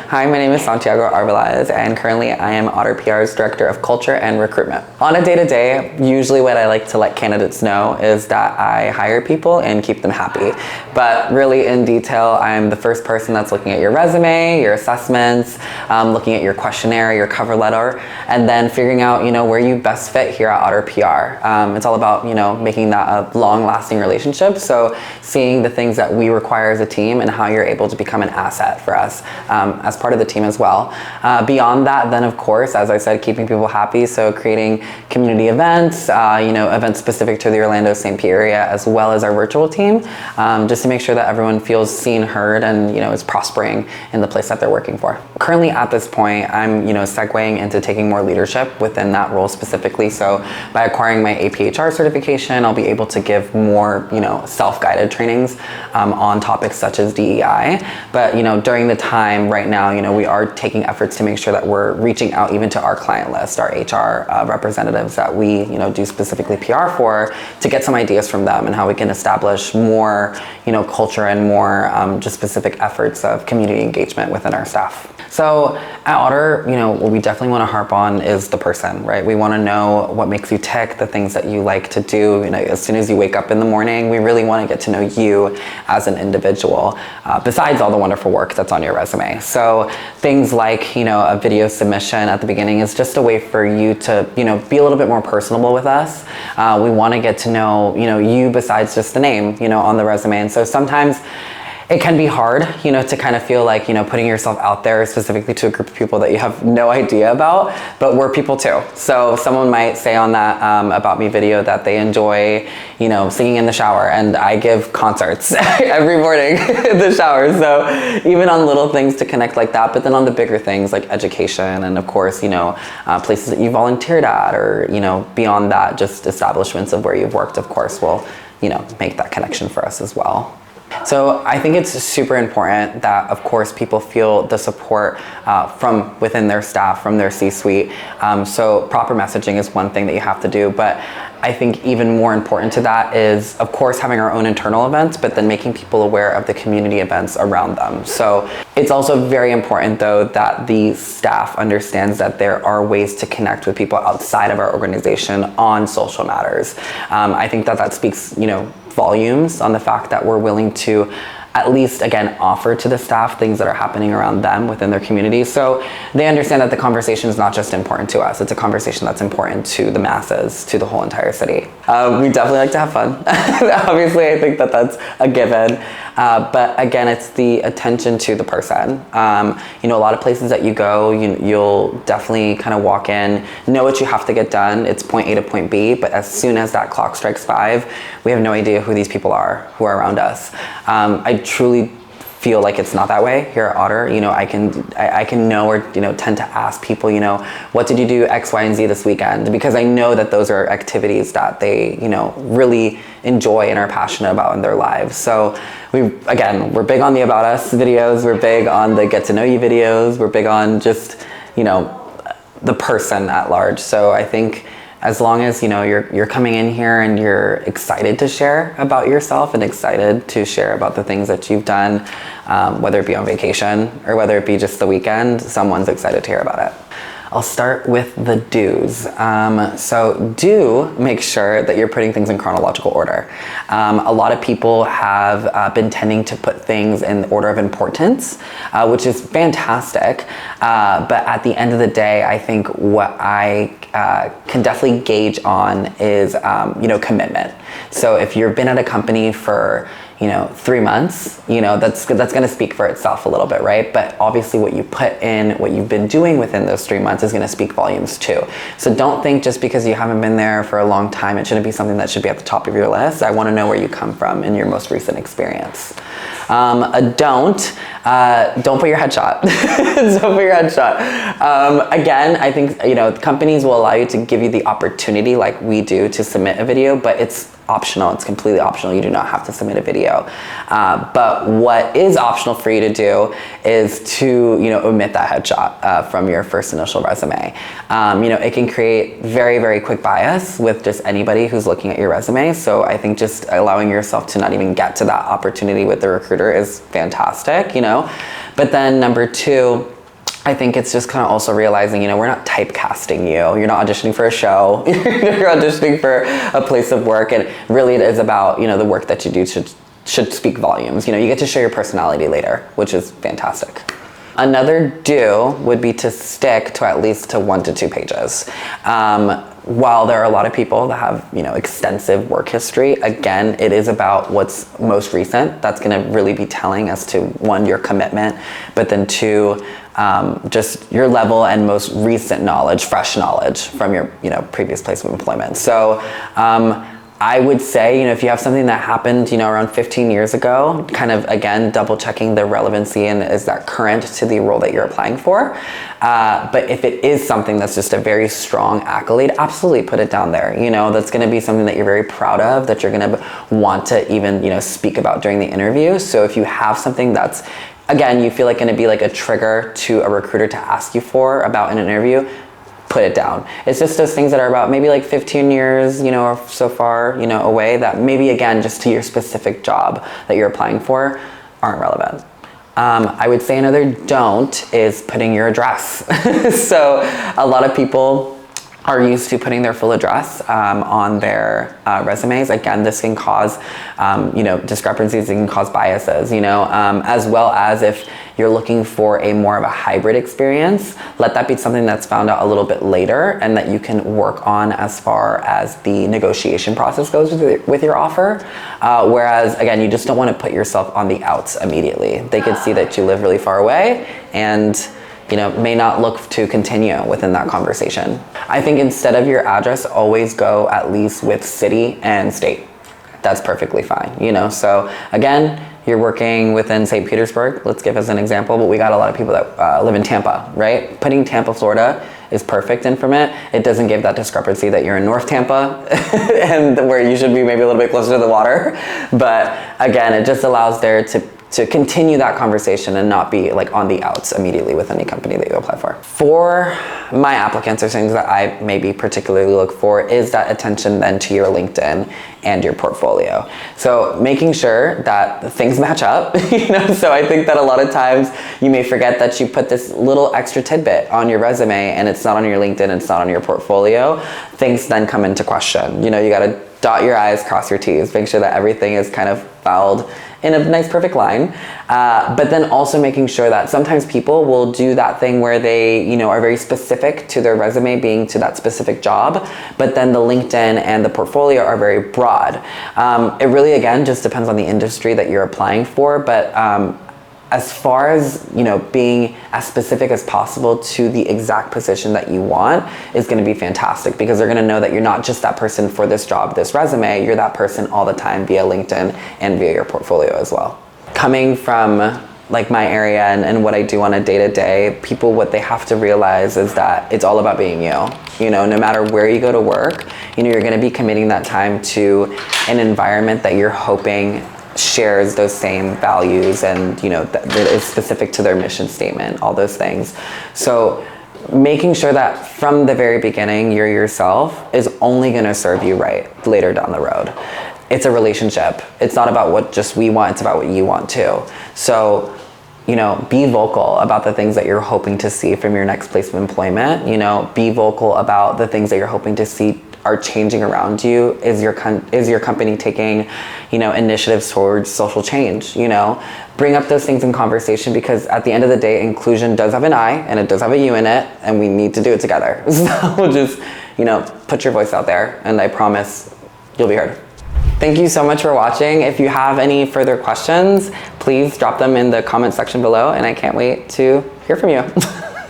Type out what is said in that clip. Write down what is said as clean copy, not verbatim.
Hi, my name is Santiago Arbalez, and currently I am Otter PR's Director of Culture and Recruitment. On a day-to-day, usually what I like to let candidates know is that I hire people and keep them happy. But really in detail, I'm the first person that's looking at your resume, your assessments, looking at your questionnaire, your cover letter, and then figuring out, where you best fit here at Otter PR. It's all about, making that a long-lasting relationship. So seeing the things that we require as a team and how you're able to become an asset for us as part of the team as well. Beyond that, then of course, as I said, keeping people happy. So creating community events, events specific to the Orlando St. Pete area, as well as our virtual team, just to make sure that everyone feels seen, heard, and is prospering in the place that they're working for. Currently at this point, I'm segueing into taking more leadership within that role specifically. So by acquiring my APHR certification, I'll be able to give more self-guided trainings on topics such as DEI. But during the time right now, we are taking efforts to make sure that we're reaching out even to our client list, our HR representatives that we do specifically PR for, to get some ideas from them and how we can establish more culture and more just specific efforts of community engagement within our staff. So at Otter, what we definitely want to harp on is the person, right? We want to know what makes you tick, the things that you like to do. As soon as you wake up in the morning, we really want to get to know you as an individual, besides all the wonderful work that's on your resume. So things like, a video submission at the beginning is just a way for you to, be a little bit more personable with us. We want to get to know, you besides just the name, on the resume. And so sometimes it can be hard, to kind of feel like, putting yourself out there specifically to a group of people that you have no idea about, but we're people too. So someone might say on that About Me video that they enjoy, singing in the shower, and I give concerts every morning in the shower. So even on little things to connect like that, but then on the bigger things like education and of course, places that you volunteered at, or, beyond that, just establishments of where you've worked, of course, will, make that connection for us as well. So I think it's super important that, of course, people feel the support from within their staff, from their C-suite. So proper messaging is one thing that you have to do, but I think even more important to that is, of course, having our own internal events, but then making people aware of the community events around them. So it's also very important, though, that the staff understands that there are ways to connect with people outside of our organization on social matters. I think that speaks, volumes on the fact that we're willing to at least, again, offer to the staff things that are happening around them within their community. So they understand that the conversation is not just important to us, it's a conversation that's important to the masses, to the whole entire city. We definitely like to have fun. Obviously, I think that's a given. But again, it's the attention to the person. A lot of places that you go, you'll definitely kind of walk in, know what you have to get done. It's point A to point B, but as soon as that clock strikes 5, we have no idea who these people are, who are around us. I truly feel like it's not that way here at Otter. I can know or tend to ask people, what did you do X, Y, and Z this weekend? Because I know that those are activities that they really enjoy and are passionate about in their lives. So we're big on the About Us videos. We're big on the Get to Know You videos. We're big on just the person at large. So I think as long as you're coming in here and you're excited to share about yourself and excited to share about the things that you've done, whether it be on vacation or whether it be just the weekend, someone's excited to hear about it. I'll start with the do's. So do make sure that you're putting things in chronological order. A lot of people have been tending to put things in order of importance, which is fantastic. But at the end of the day, I think what I can definitely gauge on is, commitment. So if you've been at a company for 3 months, that's going to speak for itself a little bit, right? But obviously what you put in, what you've been doing within those 3 months is going to speak volumes too. So don't think just because you haven't been there for a long time, it shouldn't be something that should be at the top of your list. I want to know where you come from in your most recent experience. Don't put your headshot. Don't put your headshot. Again, I think, companies will allow you to give you the opportunity like we do to submit a video, but it's optional. It's completely optional. You do not have to submit a video. But what is optional for you to do is to, omit that headshot from your first initial resume. It can create very, very quick bias with just anybody who's looking at your resume. So I think just allowing yourself to not even get to that opportunity with the recruiter is fantastic, But then number 2, I think it's just kind of also realizing, we're not typecasting you. You're not auditioning for a show. You're auditioning for a place of work. And really it is about, the work that you do should speak volumes. You get to show your personality later, which is fantastic. Another do would be to stick to at least to 1 to 2 pages. While there are a lot of people that have, extensive work history, again, it is about what's most recent. That's going to really be telling as to 1, your commitment, but then 2, just your level and most recent knowledge, fresh knowledge from your, previous place of employment. So, I would say, if you have something that happened, around 15 years ago, kind of, again, double checking the relevancy and is that current to the role that you're applying for. But if it is something that's just a very strong accolade, absolutely put it down there. That's going to be something that you're very proud of, that you're going to want to even, speak about during the interview. So if you have something that's, again, you feel like going to be like a trigger to a recruiter to ask you for about in an interview, put it down. It's just those things that are about maybe like 15 years, or so far, away, that maybe, again, just to your specific job that you're applying for aren't relevant. I would say another don't is putting your address. So a lot of people are used to putting their full address on their resumes. Again, this can cause, discrepancies, it can cause biases, as well as if you're looking for a more of a hybrid experience, let that be something that's found out a little bit later and that you can work on as far as the negotiation process goes with your offer. Whereas, again, you just don't want to put yourself on the outs immediately. They could see that you live really far away and may not look to continue within that conversation. I think instead of your address, always go at least with city and state. That's perfectly fine, So again, you're working within St. Petersburg, let's give as an example, but we got a lot of people that live in Tampa, right? Putting Tampa, Florida is perfect informant. It doesn't give that discrepancy that you're in North Tampa and where you should be maybe a little bit closer to the water. But again, it just allows there to continue that conversation and not be like on the outs immediately with any company that you apply for. For my applicants, or things that I maybe particularly look for is that attention then to your LinkedIn and your portfolio. So making sure that things match up, so I think that a lot of times you may forget that you put this little extra tidbit on your resume and it's not on your LinkedIn, it's not on your portfolio. Things then come into question. You got to dot your I's, cross your T's, make sure that everything is kind of filed in a nice perfect line, but then also making sure that sometimes people will do that thing where they are very specific to their resume being to that specific job, but then the LinkedIn and the portfolio are very broad. It really, again, just depends on the industry that you're applying for, but as far as being as specific as possible to the exact position that you want is going to be fantastic, because they're going to know that you're not just that person for this job, this resume, you're that person all the time via LinkedIn and via your portfolio as well. Coming from like my area and what I do on a day-to-day, people, what they have to realize is that it's all about being you. No matter where you go to work, you're going to be committing that time to an environment that you're hoping shares those same values and that is specific to their mission statement, all those things. So making sure that from the very beginning you're yourself is only going to serve you right later down the road. It's a relationship. It's not about what just we want, it's about what you want too. So be vocal about the things that you're hoping to see from your next place of employment. Be vocal about the things that you're hoping to see are changing around you. Is your company taking initiatives towards social change? Bring up those things in conversation, because at the end of the day, inclusion does have an I and it does have a U in it, and we need to do it together. So just put your voice out there, and I promise you'll be heard. Thank you so much for watching. If you have any further questions, please drop them in the comment section below, and I can't wait to hear from you.